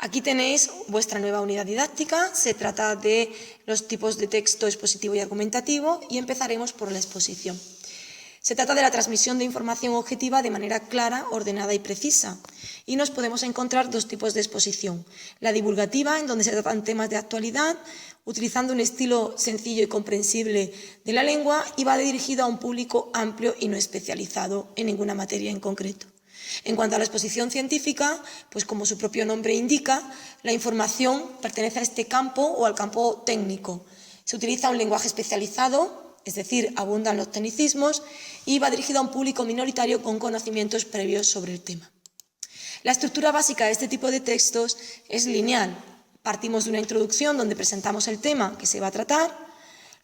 Aquí tenéis vuestra nueva unidad didáctica. Se trata de los tipos de texto expositivo y argumentativo y empezaremos por la exposición. Se trata de la transmisión de información objetiva de manera clara, ordenada y precisa. Y nos podemos encontrar dos tipos de exposición. La divulgativa, en donde se tratan temas de actualidad, utilizando un estilo sencillo y comprensible de la lengua, y va dirigido a un público amplio y no especializado en ninguna materia en concreto. En cuanto a la exposición científica, pues como su propio nombre indica, la información pertenece a este campo o al campo técnico. Se utiliza un lenguaje especializado, es decir, abundan los tecnicismos, y va dirigido a un público minoritario con conocimientos previos sobre el tema. La estructura básica de este tipo de textos es lineal. Partimos de una introducción donde presentamos el tema que se va a tratar,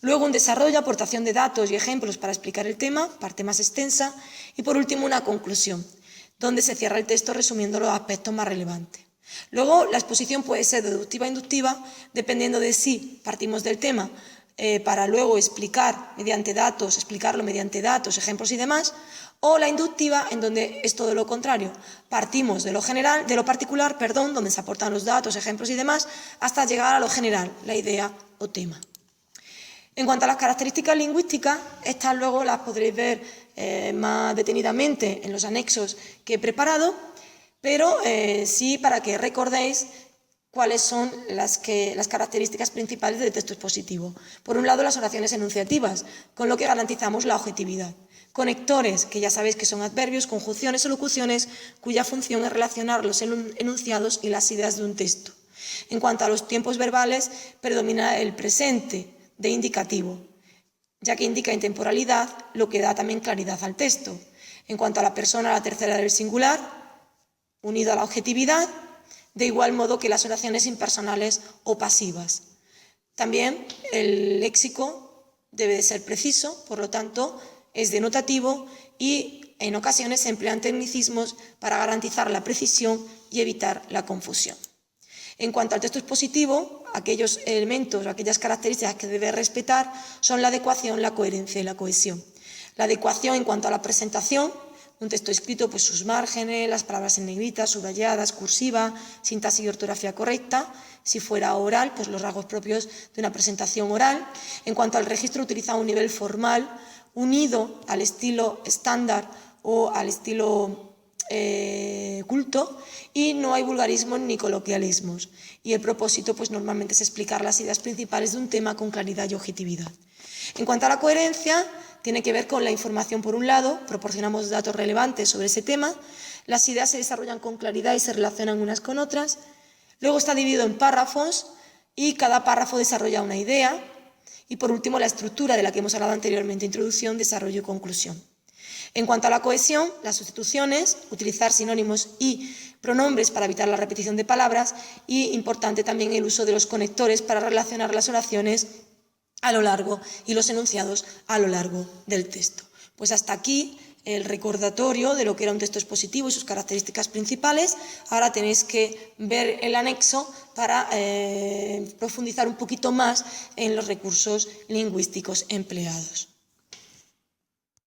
luego un desarrollo, aportación de datos y ejemplos para explicar el tema, parte más extensa, y por último una conclusión, donde se cierra el texto resumiendo los aspectos más relevantes. Luego, la exposición puede ser deductiva o inductiva, dependiendo de si partimos del tema para luego explicarlo mediante datos, ejemplos y demás, o la inductiva, en donde es todo lo contrario. Partimos de lo particular, donde se aportan los datos, ejemplos y demás, hasta llegar a lo general, la idea o tema. En cuanto a las características lingüísticas, estas luego las podréis ver más detenidamente en los anexos que he preparado, pero sí para que recordéis cuáles son las características principales del texto expositivo. Por un lado, las oraciones enunciativas, con lo que garantizamos la objetividad. Conectores, que ya sabéis que son adverbios, conjunciones o locuciones, cuya función es relacionar los enunciados y las ideas de un texto. En cuanto a los tiempos verbales, predomina el presente de indicativo, ya que indica intemporalidad, lo que da también claridad al texto. En cuanto a la persona, la tercera del singular, unido a la objetividad, de igual modo que las oraciones impersonales o pasivas. También el léxico debe de ser preciso, por lo tanto, es denotativo y en ocasiones se emplean tecnicismos para garantizar la precisión y evitar la confusión. En cuanto al texto expositivo, aquellos elementos o aquellas características que debe respetar son la adecuación, la coherencia y la cohesión. La adecuación en cuanto a la presentación, un texto escrito, pues sus márgenes, las palabras en negrita, subrayadas, cursiva, sintaxis y ortografía correcta. Si fuera oral, pues los rasgos propios de una presentación oral. En cuanto al registro, utiliza un nivel formal unido al estilo estándar o al estilo culto, y no hay vulgarismos ni coloquialismos. Y el propósito, pues normalmente es explicar las ideas principales de un tema con claridad y objetividad. En cuanto a la coherencia, tiene que ver con la información por un lado, proporcionamos datos relevantes sobre ese tema, las ideas se desarrollan con claridad y se relacionan unas con otras, luego está dividido en párrafos y cada párrafo desarrolla una idea, y por último la estructura de la que hemos hablado anteriormente, introducción, desarrollo y conclusión. En cuanto a la cohesión, las sustituciones, utilizar sinónimos y pronombres para evitar la repetición de palabras, y importante también el uso de los conectores para relacionar las oraciones a lo largo y los enunciados a lo largo del texto. Pues hasta aquí el recordatorio de lo que era un texto expositivo y sus características principales. Ahora tenéis que ver el anexo para profundizar un poquito más en los recursos lingüísticos empleados.